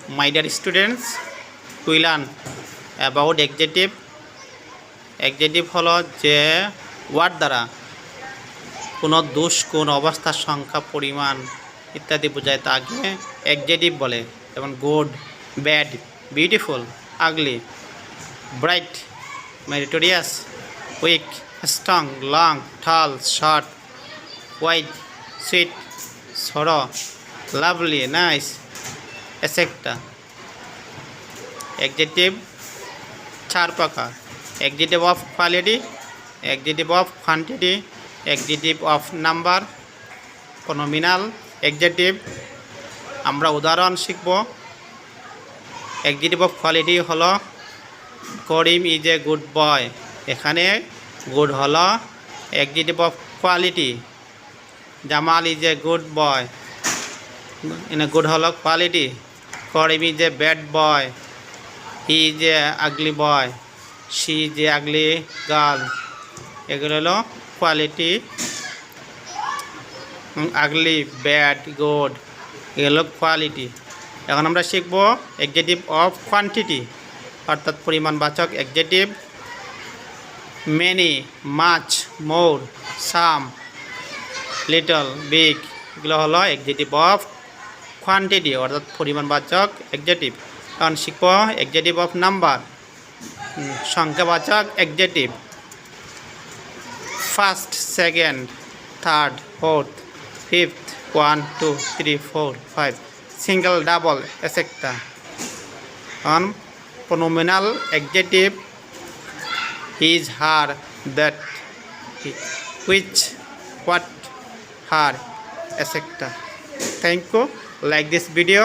My dear students, we learn about adjective. Adjective হলো যে word দ্বারা কোনো দোষ কোন অবস্থার সংখ্যা পরিমাণ ইত্যাদি বোঝায় তাকে adjective বলে। যেমন good, bad, beautiful, ugly, bright, meritorious, weak, strong, long, tall, short, white, sweet, sorrow, lovely, nice, etcetera. Adjective চার প্রকার: adjective of quality, adjective of quantity, adjective of number, pronominal adjective. আমরা উদাহরণ শিখব। এডজেক্টিভ অফ কোয়ালিটি হলো করিম is a good বয়। এখানে good হলো adjective of quality. Jamal is a good boy, good হলো quality. Karim is a bad boy, he is a ugly boy, she is a ugly girl. এগুলো হলো quality. Ugly, bad, good, এগুলো quality. এখন আমরা শিখব adjective of quantity, অর্থাৎ পরিমাণবাচক adjective. Many, much, more, some, little, big, এগুলো হলো এডজেক্টিভ অফ কোয়ান্টিটি অর্থাৎ পরিমাণবাচক এডজেক্টিভ। এখন শিখব এডজেক্টিভ অফ নাম্বার, সংখ্যাবাচক adjective. First, second, third, fourth, fifth, 1, 2, 3, 4, 5, single, double, etcetera. এখন pronominal adjective his, her, that, which, what, her, etc. Thank you. Like this video.